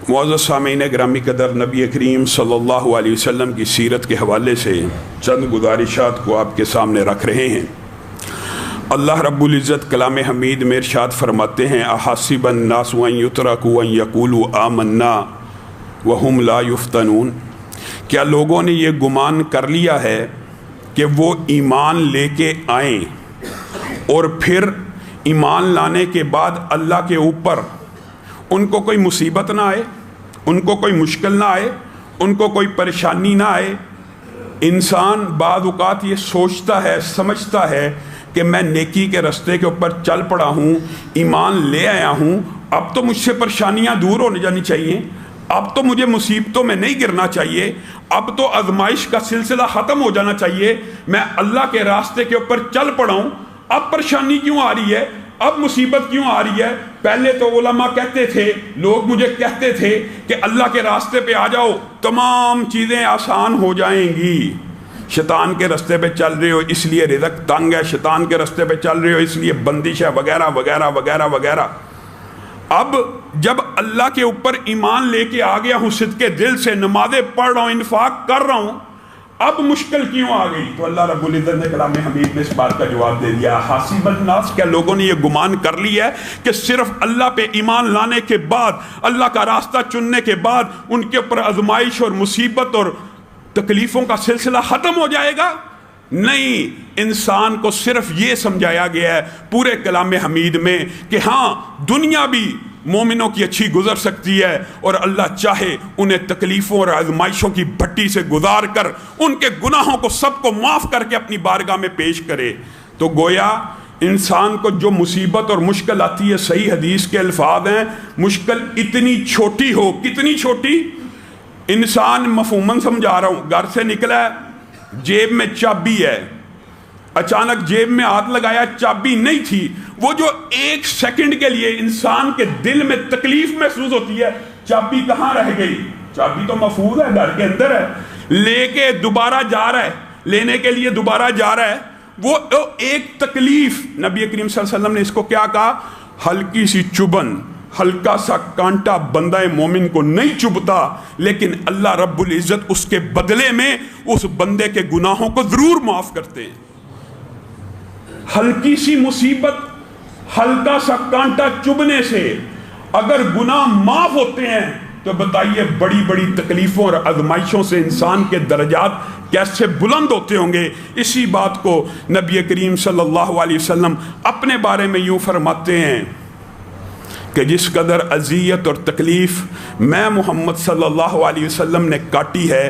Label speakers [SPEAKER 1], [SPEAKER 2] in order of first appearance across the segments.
[SPEAKER 1] معزز سامعین گرامی قدر، نبی کریم صلی اللہ علیہ وسلم کی سیرت کے حوالے سے چند گزارشات کو آپ کے سامنے رکھ رہے ہیں۔ اللہ رب العزت کلام حمید میں ارشاد فرماتے ہیں، احاسب الناس ان یترکوا ان یقولوا آمنا وہم لا یفتنون، کیا لوگوں نے یہ گمان کر لیا ہے کہ وہ ایمان لے کے آئیں اور پھر ایمان لانے کے بعد اللہ کے اوپر ان کو کوئی مصیبت نہ آئے، ان کو کوئی مشکل نہ آئے، ان کو کوئی پریشانی نہ آئے؟ انسان بعض اوقات یہ سوچتا ہے، سمجھتا ہے کہ میں نیکی کے راستے کے اوپر چل پڑا ہوں، ایمان لے آیا ہوں، اب تو مجھ سے پریشانیاں دور ہو جانی چاہیے، اب تو مجھے مصیبتوں میں نہیں گرنا چاہیے، اب تو آزمائش کا سلسلہ ختم ہو جانا چاہیے، میں اللہ کے راستے کے اوپر چل پڑا ہوں، اب پریشانی کیوں آ رہی ہے، اب مصیبت کیوں آ رہی ہے؟ پہلے تو علماء کہتے تھے، لوگ مجھے کہتے تھے کہ اللہ کے راستے پہ آ جاؤ، تمام چیزیں آسان ہو جائیں گی، شیطان کے راستے پہ چل رہے ہو اس لیے رزق تنگ ہے، شیطان کے راستے پہ چل رہے ہو اس لیے بندش ہے، وغیرہ وغیرہ وغیرہ وغیرہ۔ اب جب اللہ کے اوپر ایمان لے کے آ گیا ہوں، صدق دل سے نمازیں پڑھ رہا ہوں، انفاق کر رہا ہوں، اب مشکل کیوں آ گئی؟ تو اللہ رب العزت نے کلام حمید میں اس بات کا جواب دے دیا، حاسب الناس، کیا لوگوں نے یہ گمان کر لیا ہے کہ صرف اللہ پہ ایمان لانے کے بعد، اللہ کا راستہ چننے کے بعد ان کے اوپر آزمائش اور مصیبت اور تکلیفوں کا سلسلہ ختم ہو جائے گا؟ نہیں، انسان کو صرف یہ سمجھایا گیا ہے پورے کلام حمید میں کہ ہاں دنیا بھی مومنوں کی اچھی گزر سکتی ہے، اور اللہ چاہے انہیں تکلیفوں اور آزمائشوں کی بھٹی سے گزار کر ان کے گناہوں کو سب کو معاف کر کے اپنی بارگاہ میں پیش کرے۔ تو گویا انسان کو جو مصیبت اور مشکل آتی ہے، صحیح حدیث کے الفاظ ہیں، مشکل اتنی چھوٹی ہو، کتنی چھوٹی؟ انسان مفہوماً سمجھا رہا ہوں، گھر سے نکلا ہے، جیب میں چابی ہے، اچانک جیب میں ہاتھ لگایا، چابی نہیں تھی، وہ جو ایک سیکنڈ کے لیے انسان کے دل میں تکلیف محسوس ہوتی ہے، چابی کہاں رہ گئی؟ چابی تو محفوظ ہے، گھر کے اندر ہے، لے کے دوبارہ جا رہا ہے، لینے کے لیے دوبارہ جا رہا ہے، وہ ایک تکلیف، نبی کریم صلی اللہ علیہ وسلم نے اس کو کیا کہا؟ ہلکی سی چبن، ہلکا سا کانٹا بندہ مومن کو نہیں چبھتا، لیکن اللہ رب العزت اس کے بدلے میں اس بندے کے گناہوں کو ضرور معاف کرتے ہیں۔ ہلکی سی مصیبت، ہلکا سا کانٹا چبھنے سے اگر گناہ معاف ہوتے ہیں تو بتائیے بڑی بڑی تکلیفوں اور آزمائشوں سے انسان کے درجات کیسے بلند ہوتے ہوں گے۔ اسی بات کو نبی کریم صلی اللہ علیہ وسلم اپنے بارے میں یوں فرماتے ہیں کہ جس قدر اذیت اور تکلیف میں محمد صلی اللہ علیہ وسلم نے کاٹی ہے،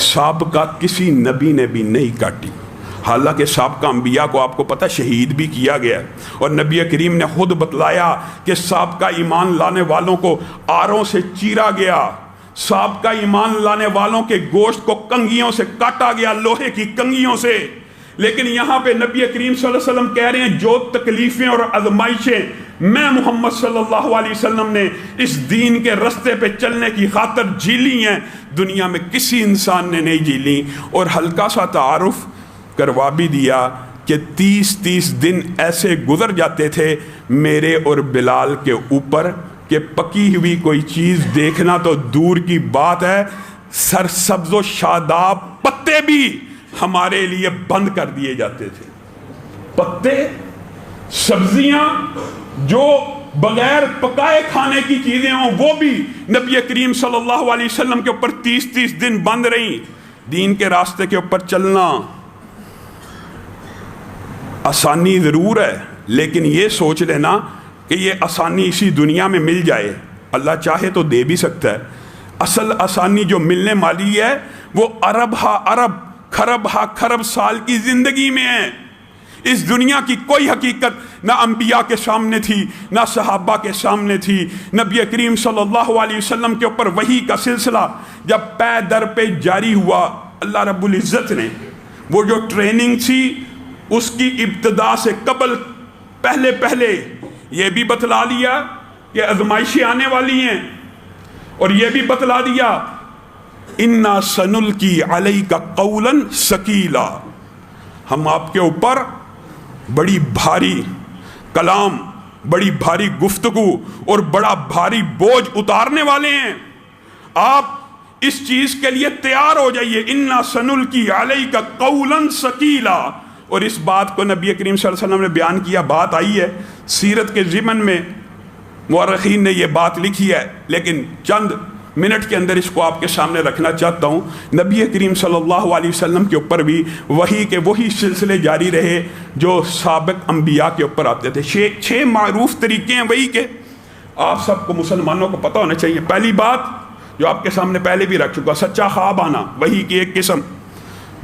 [SPEAKER 1] سابقہ کسی نبی نے بھی نہیں کاٹی۔ حالانکہ سابقہ انبیاء کو آپ کو پتہ شہید بھی کیا گیا، اور نبی کریم نے خود بتلایا کہ سابقہ ایمان لانے والوں کو آروں سے چیرا گیا، سابقہ ایمان لانے والوں کے گوشت کو کنگھیوں سے کاٹا گیا، لوہے کی کنگھیوں سے۔ لیکن یہاں پہ نبی کریم صلی اللہ علیہ وسلم کہہ رہے ہیں جو تکلیفیں اور آزمائشیں میں محمد صلی اللہ علیہ وسلم نے اس دین کے رستے پہ چلنے کی خاطر جھیلی ہیں، دنیا میں کسی انسان نے نہیں جھیلی۔ اور ہلکا سا تعارف کروا بھی دیا کہ 30 دن ایسے گزر جاتے تھے میرے اور بلال کے اوپر کہ پکی ہوئی کوئی چیز دیکھنا تو دور کی بات ہے، سرسبز و شاداب پتے بھی ہمارے لیے بند کر دیے جاتے تھے۔ پتے، سبزیاں جو بغیر پکائے کھانے کی چیزیں ہوں وہ بھی نبی کریم صلی اللہ علیہ وسلم کے اوپر 30 دن بند رہیں۔ دین کے راستے کے اوپر چلنا آسانی ضرور ہے، لیکن یہ سوچ لینا کہ یہ آسانی اسی دنیا میں مل جائے، اللہ چاہے تو دے بھی سکتا ہے۔ اصل آسانی جو ملنے والی ہے وہ ارب ہا ارب، خرب ہا خرب سال کی زندگی میں ہے۔ اس دنیا کی کوئی حقیقت نہ انبیاء کے سامنے تھی، نہ صحابہ کے سامنے تھی۔ نبی کریم صلی اللہ علیہ وسلم کے اوپر وحی کا سلسلہ جب پے در پہ جاری ہوا، اللہ رب العزت نے وہ جو ٹریننگ تھی اس کی ابتدا سے قبل پہلے یہ بھی بتلا دیا کہ آزمائشیں آنے والی ہیں، اور یہ بھی بتلا دیا اِنَّا سَنُلْقِي عَلَيْكَ قَوْلًا ثَقِيلًا، ہم آپ کے اوپر بڑی بھاری کلام بڑی بھاری گفتگو اور بڑا بھاری بوجھ اتارنے والے ہیں، آپ اس چیز کے لیے تیار ہو جائیے، اِنَّا سَنُلْقِي عَلَيْكَ قَوْلًا ثَقِيلًا۔ اور اس بات کو نبی کریم صلی اللہ علیہ وسلم نے بیان کیا، بات آئی ہے سیرت کے ضمن میں، مورخین نے یہ بات لکھی ہے، لیکن چند منٹ کے اندر اس کو آپ کے سامنے رکھنا چاہتا ہوں۔ نبی کریم صلی اللہ علیہ وسلم کے اوپر بھی وحی کے وہی سلسلے جاری رہے جو سابق انبیاء کے اوپر آتے تھے۔ چھ معروف طریقے ہیں وحی کے، آپ سب کو مسلمانوں کو پتہ ہونا چاہیے۔ پہلی بات جو آپ کے سامنے پہلے بھی رکھ چکا، سچا خواب آنا، وحی کی ایک قسم۔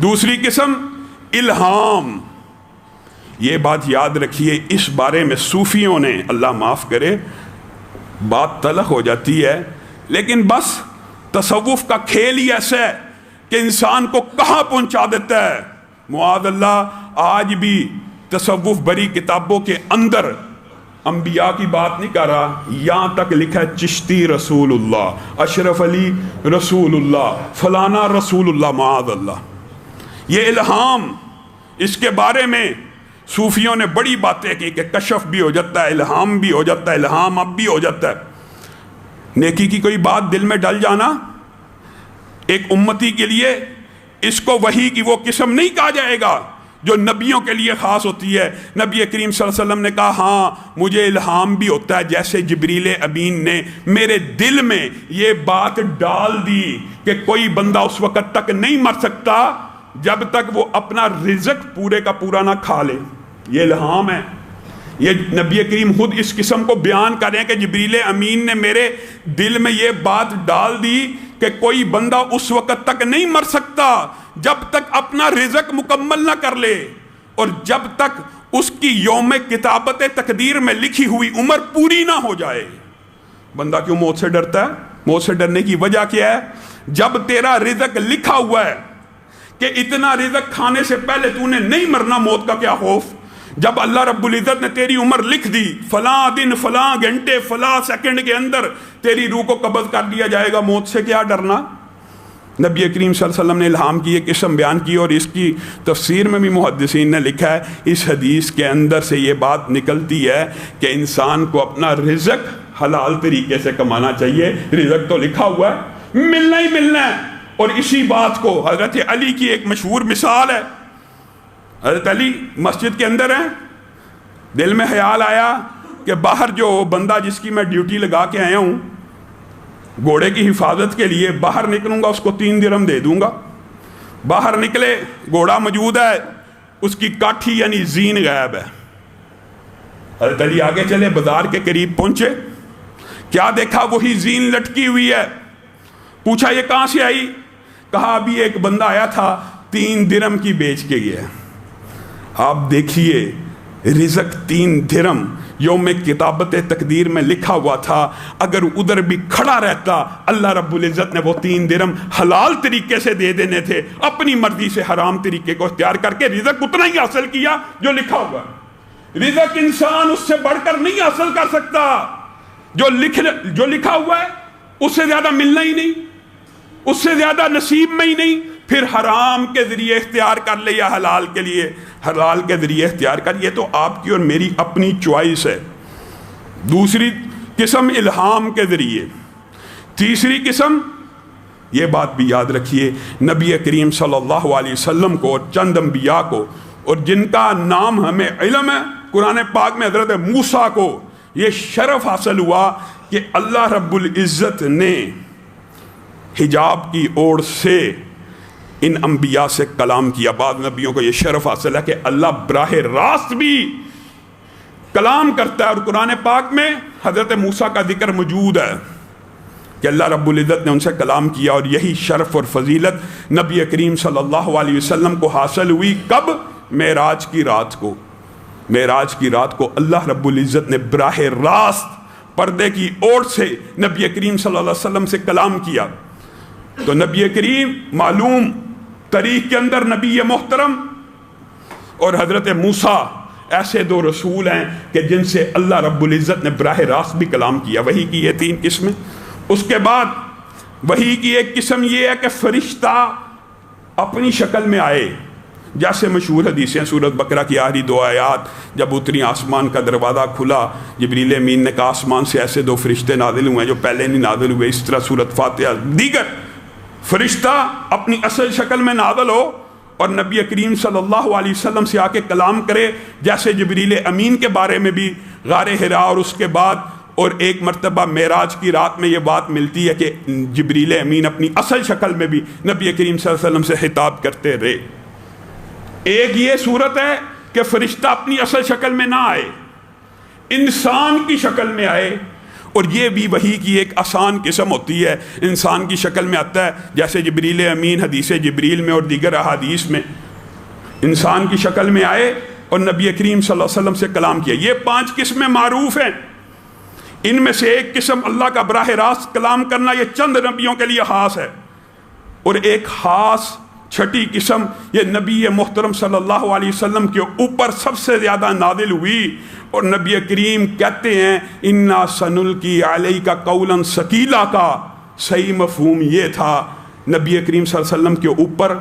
[SPEAKER 1] دوسری قسم الہام، یہ بات یاد رکھیے، اس بارے میں صوفیوں نے، اللہ معاف کرے، بات تلخ ہو جاتی ہے، لیکن بس تصوف کا کھیل ہی ایسا ہے کہ انسان کو کہاں پہنچا دیتا ہے۔ معاذ اللہ، آج بھی تصوف بری کتابوں کے اندر انبیاء کی بات نہیں کر رہا، یہاں تک لکھا ہے چشتی رسول اللہ، اشرف علی رسول اللہ، فلانا رسول اللہ، معاذ اللہ۔ یہ الہام، اس کے بارے میں صوفیوں نے بڑی باتیں کی کہ کشف بھی ہو جاتا ہے، الہام بھی ہو جاتا ہے، الہام اب بھی ہو جاتا ہے۔ نیکی کی کوئی بات دل میں ڈل جانا ایک امتی کے لیے، اس کو وحی کی وہ قسم نہیں کہا جائے گا جو نبیوں کے لیے خاص ہوتی ہے۔ نبی کریم صلی اللہ علیہ وسلم نے کہا ہاں مجھے الہام بھی ہوتا ہے، جیسے جبریل امین نے میرے دل میں یہ بات ڈال دی کہ کوئی بندہ اس وقت تک نہیں مر سکتا جب تک وہ اپنا رزق پورے کا پورا نہ کھا لے۔ یہ الہام ہے، یہ نبی کریم خود اس قسم کو بیان کر رہے ہیں کہ جبریل امین نے میرے دل میں یہ بات ڈال دی کہ کوئی بندہ اس وقت تک نہیں مر سکتا جب تک اپنا رزق مکمل نہ کر لے، اور جب تک اس کی یوم کتابت تقدیر میں لکھی ہوئی عمر پوری نہ ہو جائے۔ بندہ کیوں موت سے ڈرتا ہے؟ موت سے ڈرنے کی وجہ کیا ہے؟ جب تیرا رزق لکھا ہوا ہے کہ اتنا رزق کھانے سے پہلے تو نے نہیں مرنا، موت کا کیا خوف؟ جب اللہ رب العزت نے تیری عمر لکھ دی، فلاں دن، فلاں گھنٹے، فلاں سیکنڈ کے اندر تیری روح کو قبض کر لیا جائے گا، موت سے کیا ڈرنا؟ نبی کریم صلی اللہ علیہ وسلم نے الہام کی ایک قسم بیان کی، اور اس کی تفسیر میں بھی محدثین نے لکھا ہے، اس حدیث کے اندر سے یہ بات نکلتی ہے کہ انسان کو اپنا رزق حلال طریقے سے کمانا چاہیے۔ رزق تو لکھا ہوا ہے، ملنا ہی ملنا ہے۔ اور اسی بات کو حضرت علی کی ایک مشہور مثال ہے، حضرت علی مسجد کے اندر ہیں، دل میں خیال آیا کہ باہر جو بندہ جس کی میں ڈیوٹی لگا کے آیا ہوں گھوڑے کی حفاظت کے لیے، باہر نکلوں گا اس کو 3 درہم دے دوں گا۔ باہر نکلے، گھوڑا موجود ہے، اس کی کاٹھی یعنی زین غائب ہے۔ حضرت علی آگے چلے، بازار کے قریب پہنچے، کیا دیکھا؟ وہی زین لٹکی ہوئی ہے۔ پوچھا یہ کہاں سے آئی؟ کہا ابھی ایک بندہ آیا تھا 3 درہم کی بیچ کے گیا۔ آپ دیکھیے، رزق 3 درہم یوم کتابت تقدیر میں لکھا ہوا تھا، اگر ادھر بھی کھڑا رہتا اللہ رب العزت نے وہ 3 درہم حلال طریقے سے دے دینے تھے، اپنی مرضی سے حرام طریقے کو اختیار کر کے رزق اتنا ہی حاصل کیا جو لکھا ہوا ہے۔ رزق انسان اس سے بڑھ کر نہیں حاصل کر سکتا، جو لکھا ہوا ہے اس سے زیادہ ملنا ہی نہیں، اس سے زیادہ نصیب میں ہی نہیں۔ پھر حرام کے ذریعے اختیار کر لے یا حلال کے لیے، حلال کے ذریعے اختیار کر، یہ تو آپ کی اور میری اپنی چوائس ہے۔ دوسری قسم الہام کے ذریعے۔ تیسری قسم، یہ بات بھی یاد رکھیے، نبی کریم صلی اللہ علیہ وسلم کو اور چند انبیاء کو، اور جن کا نام ہمیں علم ہے، قرآن پاک میں حضرت موسیٰ کو یہ شرف حاصل ہوا کہ اللہ رب العزت نے حجاب کی اوڑ سے ان انبیاء سے کلام کیا۔ بعض نبیوں کو یہ شرف حاصل ہے کہ اللہ براہ راست بھی کلام کرتا ہے، اور قرآن پاک میں حضرت موسیٰ کا ذکر موجود ہے کہ اللہ رب العزت نے ان سے کلام کیا، اور یہی شرف اور فضیلت نبی کریم صلی اللہ علیہ وسلم کو حاصل ہوئی۔ کب؟ معراج کی رات کو۔ معراج کی رات کو اللہ رب العزت نے براہ راست پردے کی اوڑ سے نبی کریم صلی اللہ علیہ وسلم سے کلام کیا۔ تو نبی کریم معلوم تاریخ کے اندر نبی محترم اور حضرت موسیٰ ایسے 2 رسول ہیں کہ جن سے اللہ رب العزت نے براہ راست بھی کلام کیا۔ وحی کی یہ 3 قسمیں۔ اس کے بعد وحی کی ایک قسم یہ ہے کہ فرشتہ اپنی شکل میں آئے، جیسے مشہور حدیثیں سورۃ بقرہ کی آخری 2 آیات جب اتری آسمان کا دروازہ کھلا، جبریل امین نے کہا آسمان سے ایسے 2 فرشتے نازل ہوئے ہیں جو پہلے نہیں نازل ہوئے، اس طرح سورۃ فاتحہ دیگر فرشتہ اپنی اصل شکل میں نازل ہو اور نبی کریم صلی اللہ علیہ وسلم سے آ کے کلام کرے، جیسے جبریل امین کے بارے میں بھی غار حراء اور اس کے بعد اور ایک مرتبہ معراج کی رات میں یہ بات ملتی ہے کہ جبریل امین اپنی اصل شکل میں بھی نبی کریم صلی اللہ علیہ وسلم سے خطاب کرتے رہے۔ ایک یہ صورت ہے کہ فرشتہ اپنی اصل شکل میں نہ آئے، انسان کی شکل میں آئے، اور یہ بھی وحی کی ایک آسان قسم ہوتی ہے، انسان کی شکل میں آتا ہے، جیسے جبریل امین حدیث جبریل میں اور دیگر احادیث میں انسان کی شکل میں آئے اور نبی کریم صلی اللہ علیہ وسلم سے کلام کیا۔ یہ 5 قسمیں معروف ہیں، ان میں سے ایک قسم اللہ کا براہ راست کلام کرنا، یہ چند نبیوں کے لیے خاص ہے، اور ایک خاص چھٹی قسم یہ نبی محترم صلی اللہ علیہ وسلم کے اوپر سب سے زیادہ نازل ہوئی، اور نبی کریم کہتے ہیں اِنَّا سَنُلْقِي عَلَيْكَ قَوْلًا ثَقِيلًا کا صحیح مفہوم یہ تھا، نبی کریم صلی اللہ علیہ وسلم کے اوپر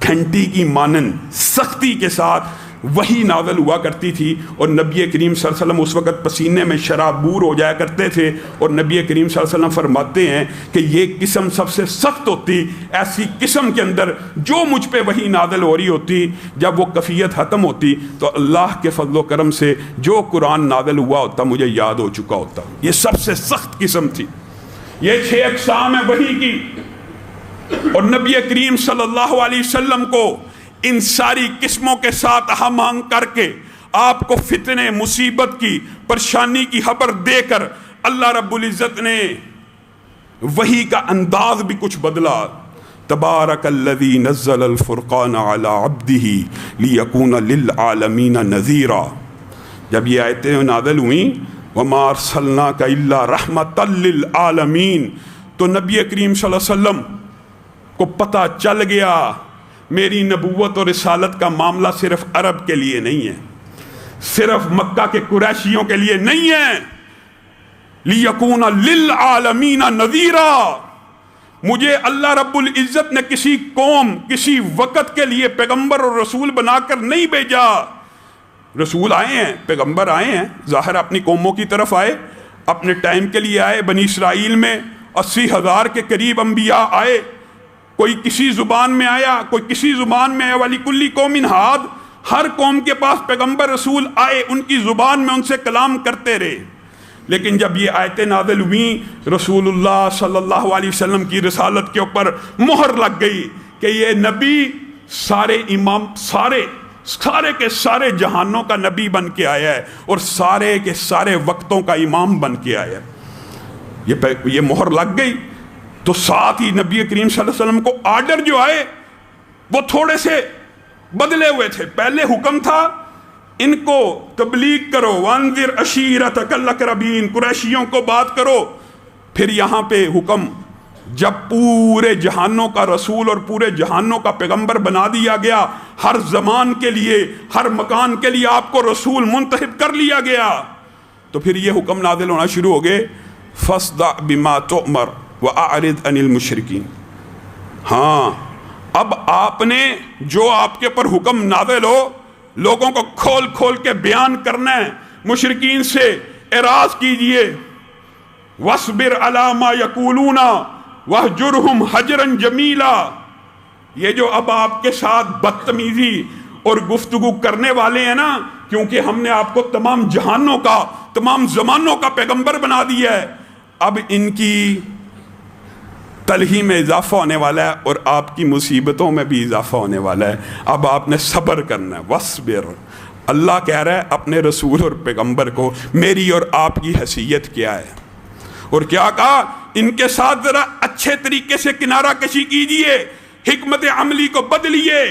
[SPEAKER 1] گھنٹی کی مانند سختی کے ساتھ وہی نازل ہوا کرتی تھی، اور نبی کریم صلی اللہ علیہ وسلم اس وقت پسینے میں شرابور ہو جایا کرتے تھے، اور نبی کریم صلی اللہ علیہ وسلم فرماتے ہیں کہ یہ قسم سب سے سخت ہوتی، ایسی قسم کے اندر جو مجھ پہ وہی نازل ہو رہی ہوتی، جب وہ کفیت ختم ہوتی تو اللہ کے فضل و کرم سے جو قرآن نازل ہوا ہوتا مجھے یاد ہو چکا ہوتا۔ یہ سب سے سخت قسم تھی۔ یہ 6 اقسام ہیں وحی کی، اور نبی کریم صلی اللہ علیہ وسلم کو ان ساری قسموں کے ساتھ ہم آہنگ کر کے آپ کو فتنے، مصیبت کی، پریشانی کی خبر دے کر اللہ رب العزت نے وحی کا انداز بھی کچھ بدلا۔ تبارک الذی نزل الفرقان علی عبدہ لیکون للعالمین نذیرا، جب یہ آیتیں نازل ہوئیں وما ارسلناک الا رحمۃ للعالمین، تو نبی کریم صلی اللہ علیہ وسلم کو پتہ چل گیا میری نبوت اور رسالت کا معاملہ صرف عرب کے لیے نہیں ہے، صرف مکہ کے قریشیوں کے لیے نہیں ہے، لیکون للعالمین نذیرا، مجھے اللہ رب العزت نے کسی قوم، کسی وقت کے لیے پیغمبر اور رسول بنا کر نہیں بھیجا۔ رسول آئے ہیں، پیغمبر آئے ہیں، ظاہر اپنی قوموں کی طرف آئے، اپنے ٹائم کے لیے آئے، بنی اسرائیل میں 80,000 کے قریب انبیاء آئے، کوئی کسی زبان میں آیا، کوئی کسی زبان میں آیا، وَلِكُلِّ قَوْمٍ ہَادٍ، ہر قوم کے پاس پیغمبر رسول آئے، ان کی زبان میں ان سے کلام کرتے رہے۔ لیکن جب یہ آیتیں نازل ہوئیں، رسول اللہ صلی اللہ علیہ وسلم کی رسالت کے اوپر مہر لگ گئی کہ یہ نبی سارے امام، سارے کے سارے جہانوں کا نبی بن کے آیا ہے، اور سارے کے سارے وقتوں کا امام بن کے آیا ہے۔ یہ مہر لگ گئی تو ساتھ ہی نبی کریم صلی اللہ علیہ وسلم کو آرڈر جو آئے وہ تھوڑے سے بدلے ہوئے تھے۔ پہلے حکم تھا ان کو تبلیغ کرو، وانذر عشیرتک الاقربین، قریشیوں کو بات کرو۔ پھر یہاں پہ حکم جب پورے جہانوں کا رسول اور پورے جہانوں کا پیغمبر بنا دیا گیا، ہر زمان کے لیے، ہر مکان کے لیے آپ کو رسول منتخب کر لیا گیا، تو پھر یہ حکم نازل ہونا شروع ہو گئے، فاصدع بما تؤمر وَأَعْرِضْ عَنِ الْمُشْرِكِينَ۔ ہاں، اب آپ نے جو آپ کے پر حکم نازل ہو لوگوں کو کھول کھول کے بیان کرنا ہے، مشرکین سے اعراض کیجئے۔ وَاصْبِرْ عَلَى مَا يَقُولُونَ وَاهْجُرْهُمْ حَجْرًا جَمِيلًا، یہ جو اب آپ کے ساتھ بدتمیزی اور گفتگو کرنے والے ہیں نا، کیونکہ ہم نے آپ کو تمام جہانوں کا، تمام زمانوں کا پیغمبر بنا دیا ہے، اب ان کی تلہی میں اضافہ ہونے والا ہے اور آپ کی مصیبتوں میں بھی اضافہ ہونے والا ہے۔ اب آپ نے صبر کرنا ہے۔ وَاصْبِرْ، اللہ کہہ رہا ہے اپنے رسول اور پیغمبر کو میری اور آپ کی حیثیت کیا ہے، اور کیا کہا، ان کے ساتھ ذرا اچھے طریقے سے کنارہ کشی کیجئے، حکمت عملی کو بدلیے۔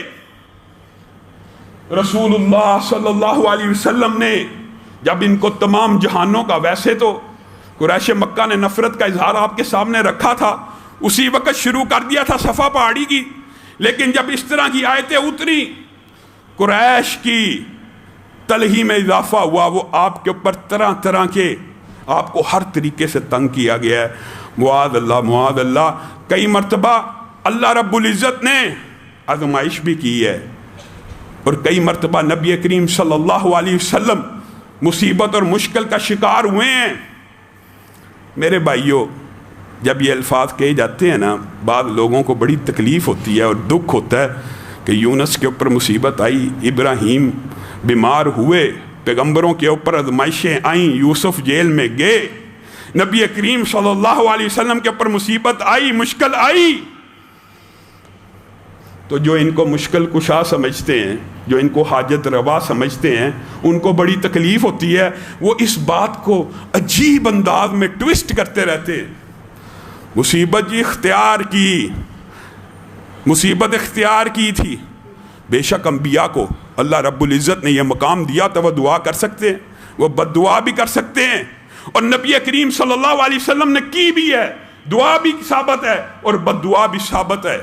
[SPEAKER 1] رسول اللہ صلی اللہ علیہ وسلم نے جب ان کو تمام جہانوں کا، ویسے تو قریش مکہ نے نفرت کا اظہار آپ کے سامنے رکھا تھا، اسی وقت شروع کر دیا تھا صفا پہاڑی کی، لیکن جب اس طرح کی آیتیں اتری قریش کی تلہی میں اضافہ ہوا، وہ آپ کے اوپر طرح طرح کے، آپ کو ہر طریقے سے تنگ کیا گیا ہے۔ معاذ اللہ، معاذ اللہ، کئی مرتبہ اللہ رب العزت نے آزمائش بھی کی ہے، اور کئی مرتبہ نبی کریم صلی اللہ علیہ وسلم مصیبت اور مشکل کا شکار ہوئے ہیں۔ میرے بھائیوں، جب یہ الفاظ کہے جاتے ہیں نا، بعض لوگوں کو بڑی تکلیف ہوتی ہے اور دکھ ہوتا ہے کہ یونس کے اوپر مصیبت آئی، ابراہیم بیمار ہوئے، پیغمبروں کے اوپر آزمائشیں آئیں، یوسف جیل میں گئے، نبی کریم صلی اللہ علیہ وسلم کے اوپر مصیبت آئی، مشکل آئی۔ تو جو ان کو مشکل کشا سمجھتے ہیں، جو ان کو حاجت روا سمجھتے ہیں، ان کو بڑی تکلیف ہوتی ہے، وہ اس بات کو عجیب انداز میں ٹویسٹ کرتے رہتے ہیں۔ مصیبت جی اختیار کی، مصیبت اختیار کی تھی۔ بے شک انبیاء کو اللہ رب العزت نے یہ مقام دیا تو وہ دعا کر سکتے ہیں، وہ بد دعا بھی کر سکتے ہیں، اور نبی کریم صلی اللہ علیہ وسلم نے کی بھی ہے، دعا بھی ثابت ہے اور بد دعا بھی ثابت ہے۔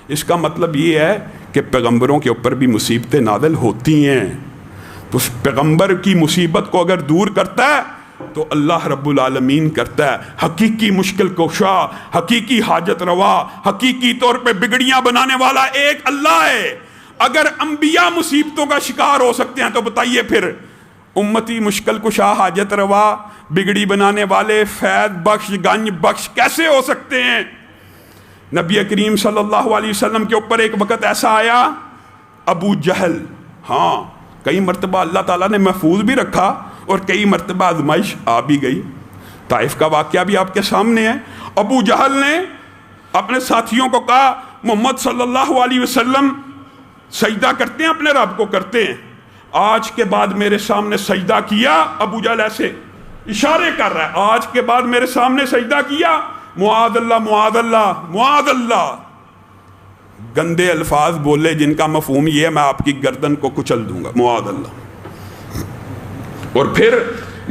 [SPEAKER 1] اس کا مطلب یہ ہے کہ پیغمبروں کے اوپر بھی مصیبتیں نازل ہوتی ہیں، تو پیغمبر کی مصیبت کو اگر دور کرتا ہے تو اللہ رب العالمین کرتا ہے۔ حقیقی مشکل کشا، حقیقی حاجت روا، حقیقی طور پہ بگڑیاں بنانے والا ایک اللہ ہے۔ اگر انبیاء مصیبتوں کا شکار ہو سکتے ہیں تو بتائیے پھر امتی مشکل کشا، حاجت روا، بگڑی بنانے والے، فیض بخش، گنج بخش کیسے ہو سکتے ہیں؟ نبی کریم صلی اللہ علیہ وسلم کے اوپر ایک وقت ایسا آیا، ابو جہل، ہاں کئی مرتبہ اللہ تعالیٰ نے محفوظ بھی رکھا اور کئی مرتبہ آزمائش آ بھی گئی۔ طائف کا واقعہ بھی آپ کے سامنے ہے۔ ابو جہل نے اپنے ساتھیوں کو کہا محمد صلی اللہ علیہ وسلم سجدہ کرتے ہیں، اپنے رب کو کرتے ہیں، آج کے بعد میرے سامنے سجدہ کیا، ابو جہل ایسے اشارے کر رہا ہے، آج کے بعد میرے سامنے سجدہ کیا، معاذ اللہ معاذ اللہ معاذ اللہ، گندے الفاظ بولے جن کا مفہوم یہ ہے میں آپ کی گردن کو کچل دوں گا، معاذ اللہ۔ اور پھر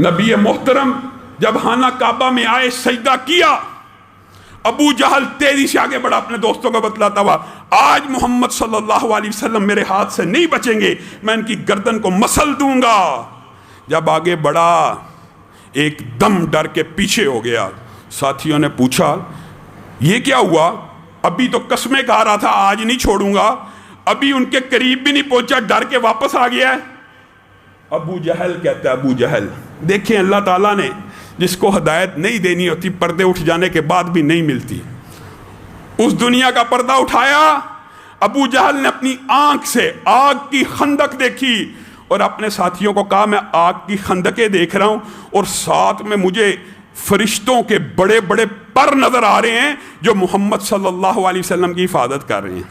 [SPEAKER 1] نبی محترم جب خانہ کعبہ میں آئے، سجدہ کیا، ابو جہل تیزی سے آگے بڑھا، اپنے دوستوں کو بتلاتا ہوا آج محمد صلی اللہ علیہ وسلم میرے ہاتھ سے نہیں بچیں گے، میں ان کی گردن کو مسل دوں گا۔ جب آگے بڑھا ایک دم ڈر کے پیچھے ہو گیا۔ ساتھیوں نے پوچھا یہ کیا ہوا؟ ابھی تو قسمیں کھا رہا تھا آج نہیں چھوڑوں گا، ابھی ان کے قریب بھی نہیں پہنچا، ڈر کے واپس آ گیا ہے۔ ابو جہل کہتا ہے، ابو جہل دیکھیں اللہ تعالیٰ نے جس کو ہدایت نہیں دینی ہوتی پردے اٹھ جانے کے بعد بھی نہیں ملتی، اس دنیا کا پردہ اٹھایا۔ ابو جہل نے اپنی آنکھ سے آگ کی خندق دیکھی اور اپنے ساتھیوں کو کہا میں آگ کی خندقیں دیکھ رہا ہوں اور ساتھ میں مجھے فرشتوں کے بڑے بڑے پر نظر آ رہے ہیں جو محمد صلی اللہ علیہ وسلم کی حفاظت کر رہے ہیں۔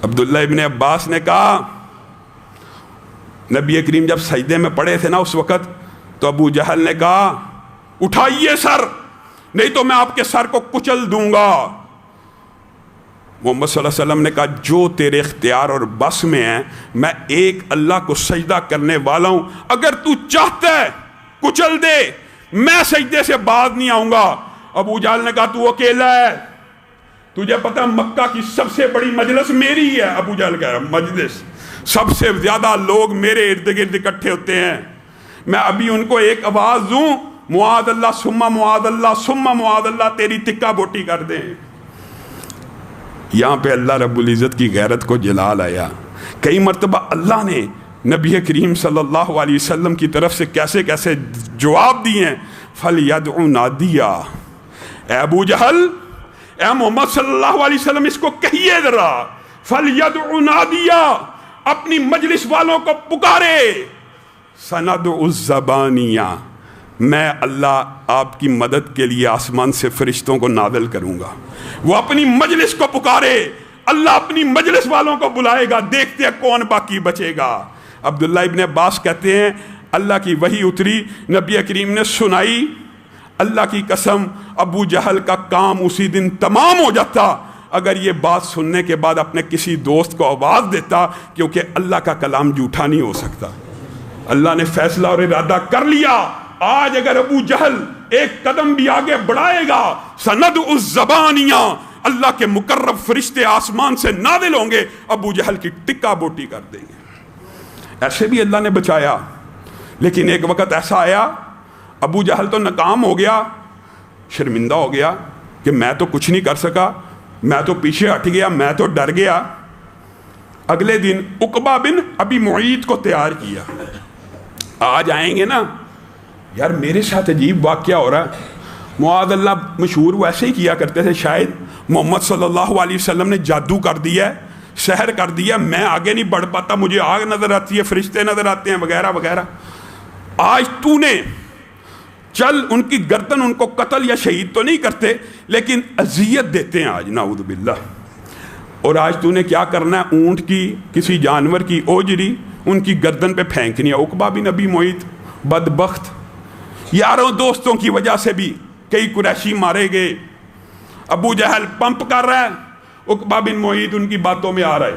[SPEAKER 1] عبداللہ ابن عباس نے کہا نبی کریم جب سجدے میں پڑے تھے نا اس وقت، تو ابو جہل نے کہا اٹھائیے سر، نہیں تو میں آپ کے سر کو کچل دوں گا۔ محمد صلی اللہ علیہ وسلم نے کہا جو تیرے اختیار اور بس میں ہے، میں ایک اللہ کو سجدہ کرنے والا ہوں، اگر تو چاہتا ہے کچل دے، میں سجدے سے باز نہیں آؤں گا۔ ابو جہل نے کہا تو اکیلا ہے، تجھے پتہ مکہ کی سب سے بڑی مجلس میری ہے۔ ابو جہل کہہ رہا مجلس، سب سے زیادہ لوگ میرے ارد گرد اکٹھے ہوتے ہیں، میں ابھی ان کو ایک آواز دوں معاذ اللہ ثم معاذ اللہ ثم معاذ اللہ، تیری تکہ بوٹی کر دیں۔ یہاں پہ اللہ رب العزت کی غیرت کو جلال آیا۔ کئی مرتبہ اللہ نے نبی کریم صلی اللہ علیہ وسلم کی طرف سے کیسے کیسے جواب دیے ہیں۔ فَلْيَدْعُ نَادِيَا، اے ابو جہل، اے محمد صلی اللہ علیہ وسلم اس کو کہیے ذرا، فَلْيَدْعُ نَادِيَا، اپنی مجلس والوں کو پکارے۔ سَنَدْعُ الزَّبَانِيَا، میں اللہ آپ کی مدد کے لیے آسمان سے فرشتوں کو نازل کروں گا۔ وہ اپنی مجلس کو پکارے، اللہ اپنی مجلس والوں کو بلائے گا، دیکھتے ہیں کون باقی بچے گا۔ عبداللہ ابن عباس کہتے ہیں اللہ کی وحی اتری، نبی کریم نے سنائی، اللہ کی قسم ابو جہل کا کام اسی دن تمام ہو جاتا اگر یہ بات سننے کے بعد اپنے کسی دوست کو آواز دیتا، کیونکہ اللہ کا کلام جھوٹا نہیں ہو سکتا۔ اللہ نے فیصلہ اور ارادہ کر لیا، آج اگر ابو جہل ایک قدم بھی آگے بڑھائے گا، سندع الزبانیہ، اللہ کے مقرب فرشتے آسمان سے نازل ہوں گے، ابو جہل کی ٹکا بوٹی کر دیں گے۔ ایسے بھی اللہ نے بچایا، لیکن ایک وقت ایسا آیا ابو جہل تو ناکام ہو گیا، شرمندہ ہو گیا کہ میں تو کچھ نہیں کر سکا، میں تو پیچھے ہٹ گیا، میں تو ڈر گیا۔ اگلے دن عقبہ بن ابی معیط کو تیار کیا. آج آئیں گے نا یار میرے ساتھ عجیب واقعہ ہو رہا ہے. معاذ اللہ مشہور ویسے ہی کیا کرتے تھے، شاید محمد صلی اللہ علیہ وسلم نے جادو کر دیا ہے، سحر کر دیا، میں آگے نہیں بڑھ پاتا، مجھے آگ نظر آتی ہے، فرشتے نظر آتے ہیں وغیرہ وغیرہ. آج تو نے چل ان کی گردن، ان کو قتل یا شہید تو نہیں کرتے لیکن اذیت دیتے ہیں آج، نعوذ باللہ. اور آج تو نے کیا کرنا ہے، اونٹ کی کسی جانور کی اوجری ان کی گردن پہ پھینکنی ہے. عقبہ بن ابی معیط بدبخت، یاروں دوستوں کی وجہ سے بھی کئی قریشی مارے گئے. ابو جہل پمپ کر رہا ہے، عقبہ بن معیط ان کی باتوں میں آ رہا ہے.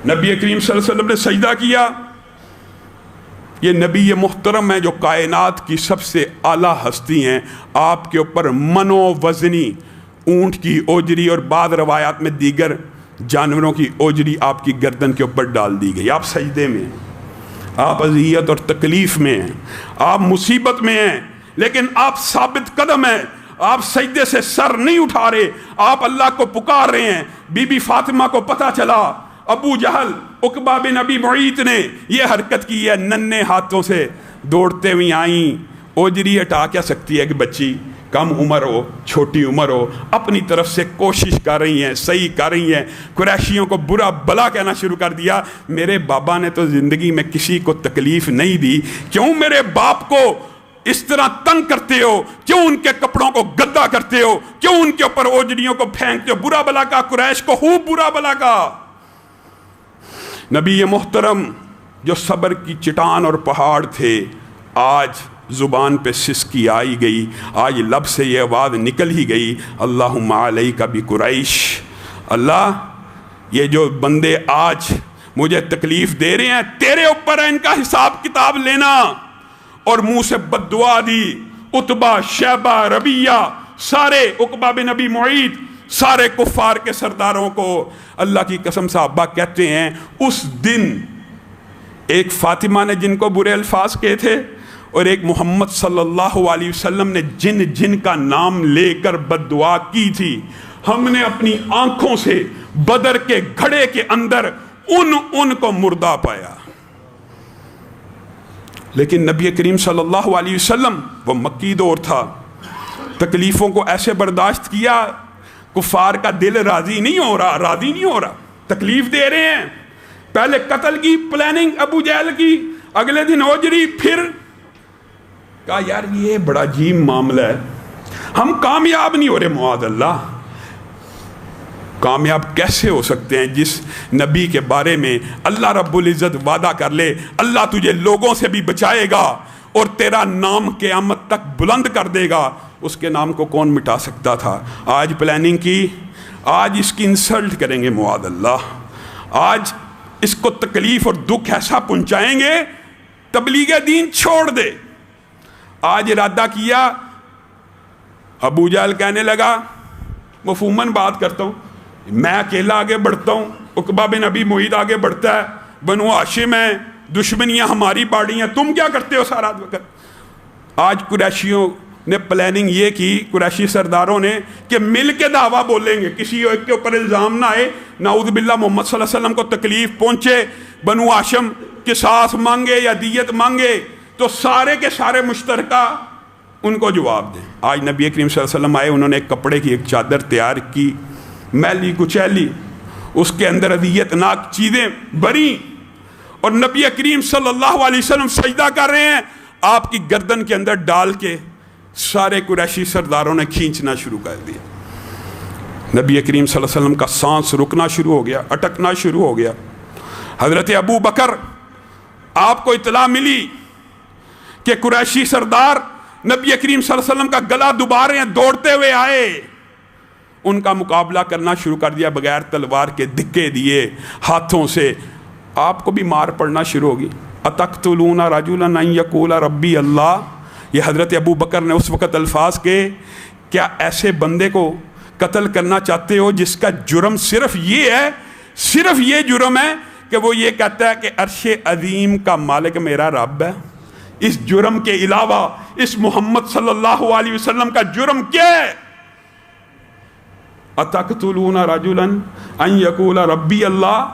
[SPEAKER 1] نبی کریم صلی اللہ علیہ وسلم نے سجدہ کیا. یہ نبی محترم ہے جو کائنات کی سب سے اعلیٰ ہستی ہیں، آپ کے اوپر منو وزنی اونٹ کی اوجری اور بعض روایات میں دیگر جانوروں کی اوجری آپ کی گردن کے اوپر ڈال دی گئی. آپ سجدے میں ہیں، آپ اذیت اور تکلیف میں ہیں، آپ مصیبت میں ہیں، لیکن آپ ثابت قدم ہیں، آپ سجدے سے سر نہیں اٹھا رہے، آپ اللہ کو پکار رہے ہیں. بی بی فاطمہ کو پتہ چلا ابو جہل عقبہ بن ابی معیط نے یہ حرکت کی ہے، ننھے ہاتھوں سے دوڑتے ہوئی آئیں. اوجری ہٹا کیا سکتی ہے کہ بچی کم عمر ہو، چھوٹی عمر ہو، اپنی طرف سے کوشش کر رہی ہیں، صحیح کر رہی ہیں. قریشیوں کو برا بلا کہنا شروع کر دیا. میرے بابا نے تو زندگی میں کسی کو تکلیف نہیں دی، کیوں میرے باپ کو اس طرح تنگ کرتے ہو، کیوں ان کے کپڑوں کو گدا کرتے ہو، کیوں ان کے اوپر اوجڑیوں کو پھینکتے ہو. برا بلا کا قریش کو خوب برا بلا کا. نبی محترم جو صبر کی چٹان اور پہاڑ تھے، آج زبان پہ سسکی آئی گئی، آج لب سے یہ آواز نکل ہی گئی، اللہم علیک بقریش. اللہ یہ جو بندے آج مجھے تکلیف دے رہے ہیں تیرے اوپر ہے ان کا حساب کتاب لینا. اور منہ سے بد دعا دی. عتبہ، شیبہ، ربیہ، سارے عقبہ بن ابی معیط، سارے کفار کے سرداروں کو. اللہ کی قسم صحابہ کہتے ہیں اس دن ایک فاطمہ نے جن کو برے الفاظ کہے تھے اور ایک محمد صلی اللہ علیہ وسلم نے جن کا نام لے کر بد دعا کی تھی، ہم نے اپنی آنکھوں سے بدر کے گھڑے کے اندر ان کو مردہ پایا. لیکن نبی کریم صلی اللہ علیہ وسلم، وہ مکی دور تھا، تکلیفوں کو ایسے برداشت کیا. کفار کا دل راضی نہیں ہو رہا، تکلیف دے رہے ہیں. پہلے قتل کی پلاننگ ابو جہل کی، اگلے دن اوجری، پھر کہا یار یہ بڑا عجیب معاملہ ہے، ہم کامیاب نہیں ہو رہے. معاذ اللہ، کامیاب کیسے ہو سکتے ہیں جس نبی کے بارے میں اللہ رب العزت وعدہ کر لے اللہ تجھے لوگوں سے بھی بچائے گا اور تیرا نام قیامت تک بلند کر دے گا. اس کے نام کو کون مٹا سکتا تھا؟ آج پلاننگ کی، آج اس کی انسلٹ کریں گے. معاذ اللہ، آج اس کو تکلیف اور دکھ ایسا پہنچائیں گے تبلیغ دین چھوڑ دے. آج ارادہ کیا، ابو جہل کہنے لگا، مفہوماً بات کرتا ہوں، میں اکیلا آگے بڑھتا ہوں، عقبہ بن ابی معیط آگے بڑھتا ہے، بنو ہاشم ہیں، دشمنیاں ہماری باڑی ہیں، تم کیا کرتے ہو سارا وقت. آج قریشیوں نے پلاننگ یہ کی، قریشی سرداروں نے، کہ مل کے دعویٰ بولیں گے، کسی ایک کے اوپر الزام نہ آئے، نعوذ باللہ محمد صلی اللہ علیہ وسلم کو تکلیف پہنچے، بنو ہاشم قصاص مانگے یا دیت مانگے تو سارے کے سارے مشترکہ ان کو جواب دیں. آج نبی کریم صلی اللہ علیہ وسلم آئے، انہوں نے ایک کپڑے کی ایک چادر تیار کی، میلی کچیلی، اس کے اندر اذیت ناک چیزیں بری، اور نبی کریم صلی اللہ علیہ وسلم سجدہ کر رہے ہیں، آپ کی گردن کے اندر ڈال کے سارے قریشی سرداروں نے کھینچنا شروع کر دیا. نبی کریم صلی اللہ علیہ وسلم کا سانس رکنا شروع ہو گیا، اٹکنا شروع ہو گیا. حضرت ابو بکر، آپ کو اطلاع ملی کہ قریشی سردار نبی کریم صلی اللہ علیہ وسلم کا گلا دبا رہے ہیں، دوڑتے ہوئے آئے، ان کا مقابلہ کرنا شروع کر دیا، بغیر تلوار کے دھکے دیے ہاتھوں سے. آپ کو بھی مار پڑنا شروع ہوگی. اتقتلون رجلا ان یقول ربی اللہ، یہ حضرت ابو بکر نے اس وقت الفاظ کے، کیا ایسے بندے کو قتل کرنا چاہتے ہو جس کا جرم صرف یہ جرم ہے کہ وہ یہ کہتا ہے کہ عرش عظیم کا مالک میرا رب ہے؟ اس جرم کے علاوہ اس محمد صلی اللہ علیہ وسلم کا جرم کیا ہے؟ اتقتلون رجلا ان یقول ربی اللہ،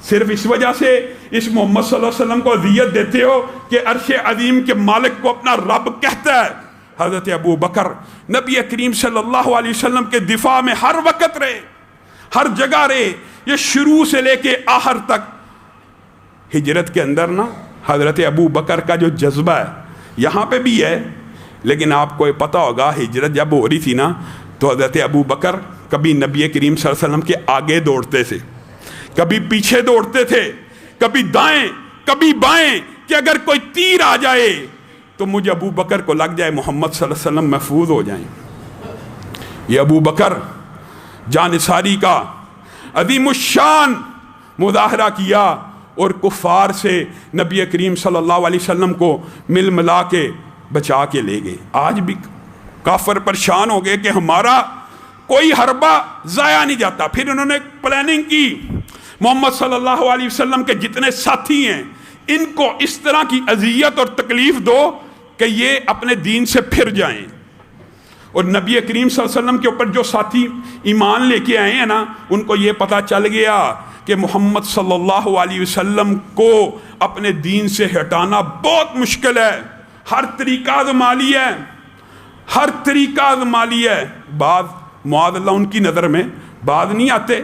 [SPEAKER 1] صرف اس وجہ سے اس محمد صلی اللہ علیہ وسلم کو اذیت دیتے ہو کہ عرش عظیم کے مالک کو اپنا رب کہتا ہے۔ حضرت ابو بکر نبی کریم صلی اللہ علیہ وسلم کے دفاع میں ہر وقت رہے، ہر جگہ رہے۔ یہ شروع سے لے کے آخر تک ہجرت کے اندر نا حضرت ابو بکر کا جو جذبہ ہے یہاں پہ بھی ہے، لیکن آپ کو پتہ ہوگا ہجرت جب ہو رہی تھی نا تو حضرت ابو بکر کبھی نبی کریم صلی اللہ علیہ وسلم کے آگے دوڑتے تھے، کبھی پیچھے دوڑتے تھے، کبھی دائیں کبھی بائیں، کہ اگر کوئی تیر آ جائے تو مجھے ابو بکر کو لگ جائے، محمد صلی اللہ علیہ وسلم محفوظ ہو جائیں۔ یہ ابو بکر جانثاری کا عظیم الشان مظاہرہ کیا اور کفار سے نبی کریم صلی اللہ علیہ وسلم کو مل ملا کے بچا کے لے گئے۔ آج بھی کافر پریشان ہو گئے کہ ہمارا کوئی حربہ ضائع نہیں جاتا۔ پھر انہوں نے پلاننگ کی، محمد صلی اللہ علیہ وسلم کے جتنے ساتھی ہیں ان کو اس طرح کی اذیت اور تکلیف دو کہ یہ اپنے دین سے پھر جائیں۔ اور نبی کریم صلی اللہ علیہ وسلم کے اوپر جو ساتھی ایمان لے کے آئے ہیں نا ان کو یہ پتہ چل گیا کہ محمد صلی اللہ علیہ وسلم کو اپنے دین سے ہٹانا بہت مشکل ہے، ہر طریقہ آزما لیا ہے، ہر طریقہ آزما لیا ہے۔ بعض معاذ اللہ ان کی نظر میں بعض نہیں آتے۔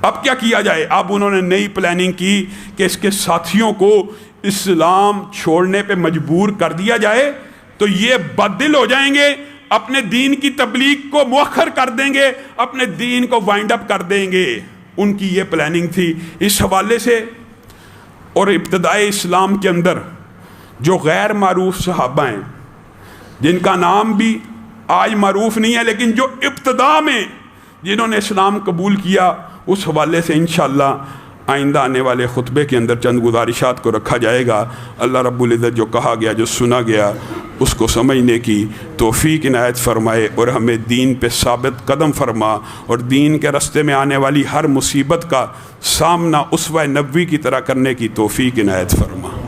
[SPEAKER 1] اب کیا کیا جائے؟ اب انہوں نے نئی پلاننگ کی کہ اس کے ساتھیوں کو اسلام چھوڑنے پہ مجبور کر دیا جائے تو یہ بدل ہو جائیں گے، اپنے دین کی تبلیغ کو مؤخر کر دیں گے، اپنے دین کو وائنڈ اپ کر دیں گے۔ ان کی یہ پلاننگ تھی اس حوالے سے۔ اور ابتدائے اسلام کے اندر جو غیر معروف صحابہ ہیں جن کا نام بھی آج معروف نہیں ہے، لیکن جو ابتدا میں جنہوں نے اسلام قبول کیا، اس حوالے سے انشاءاللہ آئندہ آنے والے خطبے کے اندر چند گزارشات کو رکھا جائے گا۔ اللہ رب العزت جو کہا گیا، جو سنا گیا، اس کو سمجھنے کی توفیق عنایت فرمائے اور ہمیں دین پہ ثابت قدم فرما، اور دین کے رستے میں آنے والی ہر مصیبت کا سامنا اسوہ نبوی کی طرح کرنے کی توفیق عنایت فرما۔